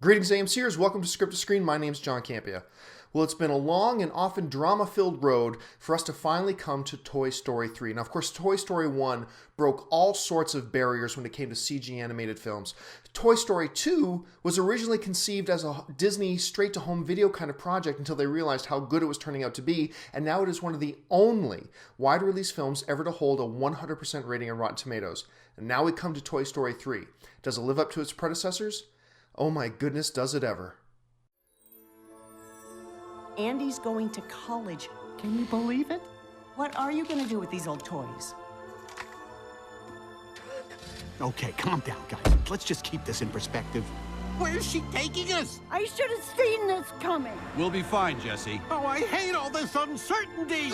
Greetings AMCers, welcome to Script to Screen. My name's John Campea. Well, it's been a long and often drama-filled road for us to finally come to Toy Story 3. Now, of course, Toy Story 1 broke all sorts of barriers when it came to CG animated films. Toy Story 2 was originally conceived as a Disney straight-to-home video kind of project until they realized how good it was turning out to be, and now it is one of the only wide-release films ever to hold a 100% rating on Rotten Tomatoes. And now we come to Toy Story 3. Does it live up to its predecessors? Oh my goodness, does it ever. Andy's going to college. Can you believe it? What are you going to do with these old toys? Okay, calm down, guys. Let's just keep this in perspective. Where's she taking us? I should have seen this coming. We'll be fine, Jesse. Oh, I hate all this uncertainty!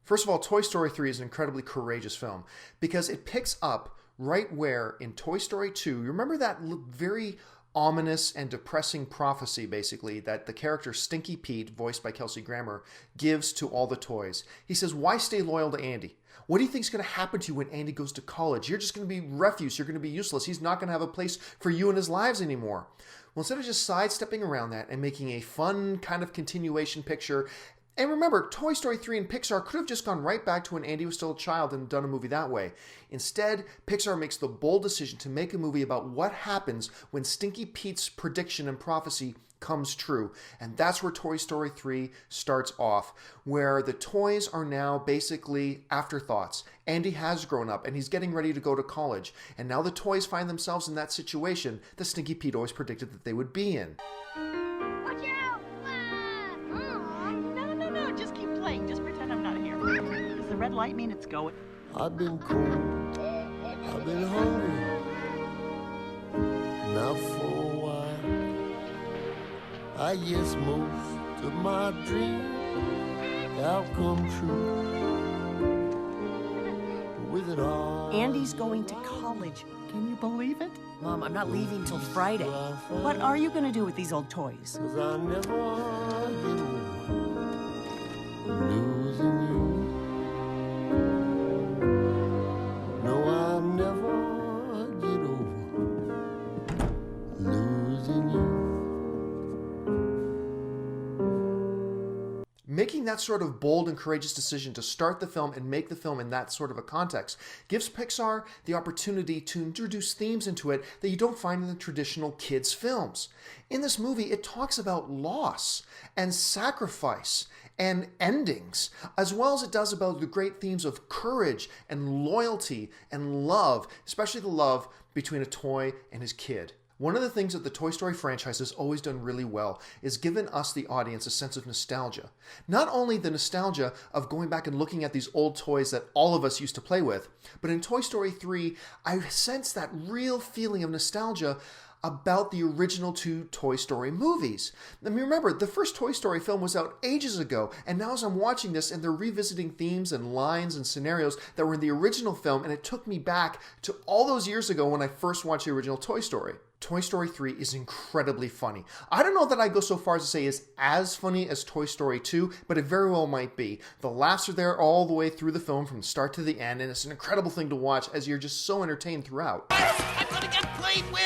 First of all, Toy Story 3 is an incredibly courageous film because it picks up right where in Toy Story 2, you remember that very ominous and depressing prophecy, basically, that the character Stinky Pete, voiced by Kelsey Grammer, gives to all the toys. He says, why stay loyal to Andy? What do you think is going to happen to you when Andy goes to college? You're just going to be refuse. You're going to be useless. He's not going to have a place for you in his lives anymore. Well, instead of just sidestepping around that and making a fun kind of continuation picture. And remember, Toy Story 3 and Pixar could have just gone right back to when Andy was still a child and done a movie that way. Instead, Pixar makes the bold decision to make a movie about what happens when Stinky Pete's prediction and prophecy comes true. And that's where Toy Story 3 starts off, where the toys are now basically afterthoughts. Andy has grown up and he's getting ready to go to college. And now the toys find themselves in that situation that Stinky Pete always predicted that they would be in. Watch out! No, just keep playing. Just pretend I'm not here. Does the red light mean it's going? I've been cold, I've been hungry, now for a while. I guess most of my dreams have come true. With it all, Andy's going to college. Can you believe it? Mom, I'm not leaving till Friday. What are you going to do with these old toys? 'Cause I never get over losing you. No, I'll never get over losing you. Making that sort of bold and courageous decision to start the film and make the film in that sort of a context gives Pixar the opportunity to introduce themes into it that you don't find in the traditional kids' films. In this movie, it talks about loss and sacrifice and endings, as well as it does about the great themes of courage and loyalty and love, especially the love between a toy and his kid. One of the things that the Toy Story franchise has always done really well is given us, the audience, a sense of nostalgia. Not only the nostalgia of going back and looking at these old toys that all of us used to play with, but in Toy Story 3, I sense that real feeling of nostalgia about the original two Toy Story movies. I mean, remember, the first Toy Story film was out ages ago, and now as I'm watching this and they're revisiting themes and lines and scenarios that were in the original film, and it took me back to all those years ago when I first watched the original Toy Story. Toy Story 3 is incredibly funny. I don't know that I'd go so far as to say it's as funny as Toy Story 2, but it very well might be. The laughs are there all the way through the film from the start to the end, and it's an incredible thing to watch as you're just so entertained throughout. I'm gonna get played with!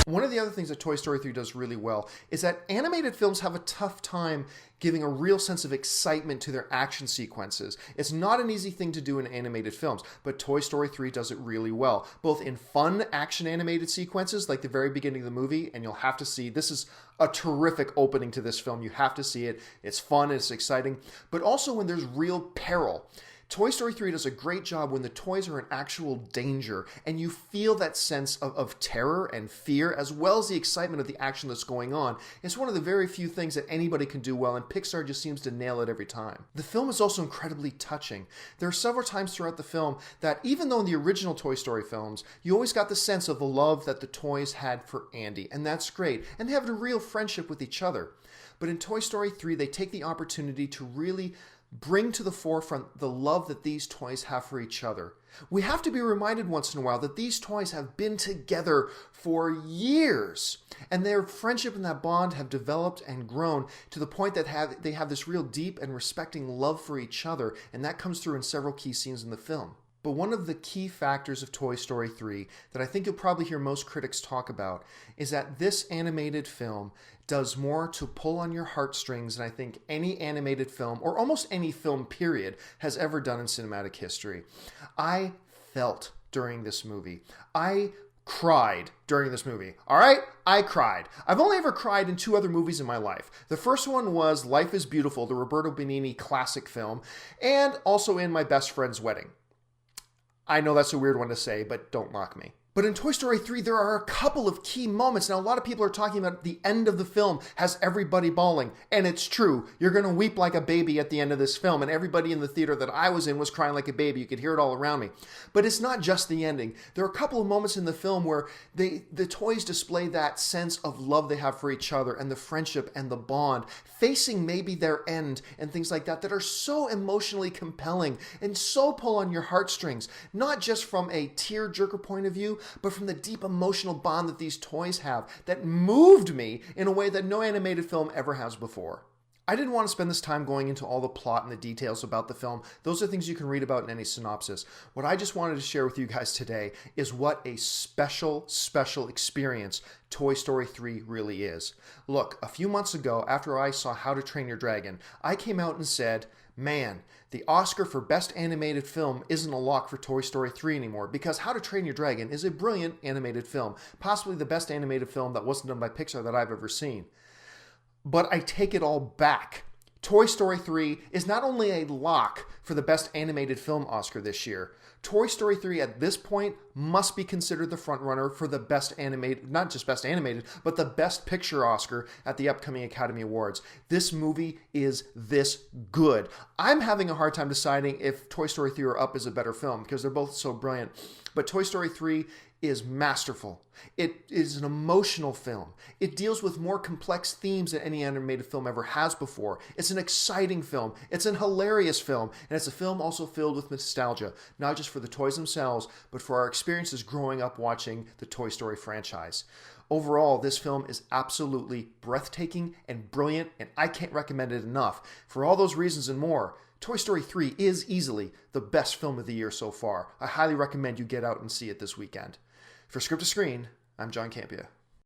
One of the other things that Toy Story 3 does really well is that animated films have a tough time giving a real sense of excitement to their action sequences. It's not an easy thing to do in animated films, but Toy Story 3 does it really well, both in fun action animated sequences like the very beginning of the movie, and you'll have to see, this is a terrific opening to this film. You have to see it. It's fun, it's exciting, but also when there's real peril. Toy Story 3 does a great job when the toys are in actual danger and you feel that sense of terror and fear as well as the excitement of the action that's going on. It's one of the very few things that anybody can do well, and Pixar just seems to nail it every time. The film is also incredibly touching. There are several times throughout the film that even though in the original Toy Story films, you always got the sense of the love that the toys had for Andy, and that's great. And they have a real friendship with each other. But in Toy Story 3, they take the opportunity to really bring to the forefront the love that these toys have for each other. We have to be reminded once in a while that these toys have been together for years, and their friendship and that bond have developed and grown to the point that they have this real deep and respecting love for each other, and that comes through in several key scenes in the film. But one of the key factors of Toy Story 3 that I think you'll probably hear most critics talk about is that this animated film does more to pull on your heartstrings than I think any animated film, or almost any film period, has ever done in cinematic history. I felt during this movie. I cried during this movie. All right? I cried. I've only ever cried in 2 other movies in my life. The first one was Life is Beautiful, the Roberto Benigni classic film, and also in My Best Friend's Wedding. I know that's a weird one to say, but don't mock me. But in Toy Story 3, there are a couple of key moments. Now, a lot of people are talking about the end of the film has everybody bawling, and it's true. You're going to weep like a baby at the end of this film, and everybody in the theater that I was in was crying like a baby. You could hear it all around me. But it's not just the ending. There are a couple of moments in the film where the toys display that sense of love they have for each other and the friendship and the bond, facing maybe their end and things like that are so emotionally compelling and so pull on your heartstrings, not just from a tear-jerker point of view, but from the deep emotional bond that these toys have that moved me in a way that no animated film ever has before. I didn't want to spend this time going into all the plot and the details about the film. Those are things you can read about in any synopsis. What I just wanted to share with you guys today is what a special, special experience Toy Story 3 really is. Look, a few months ago, after I saw How to Train Your Dragon, I came out and said, man, the Oscar for Best Animated Film isn't a lock for Toy Story 3 anymore, because How to Train Your Dragon is a brilliant animated film, possibly the best animated film that wasn't done by Pixar that I've ever seen. But I take it all back. Toy Story 3 is not only a lock for the Best Animated Film Oscar this year, Toy Story 3 at this point must be considered the frontrunner for the Best Animated, not just Best Animated, but the Best Picture Oscar at the upcoming Academy Awards. This movie is this good. I'm having a hard time deciding if Toy Story 3 or Up is a better film because they're both so brilliant. But Toy Story 3 is masterful. It is an emotional film. It deals with more complex themes than any animated film ever has before. It's an exciting film. It's an hilarious film. And it's a film also filled with nostalgia, not just for the toys themselves, but for our experiences growing up watching the Toy Story franchise. Overall, this film is absolutely breathtaking and brilliant, and I can't recommend it enough. For all those reasons and more, Toy Story 3 is easily the best film of the year so far. I highly recommend you get out and see it this weekend. For Script to Screen, I'm John Campea.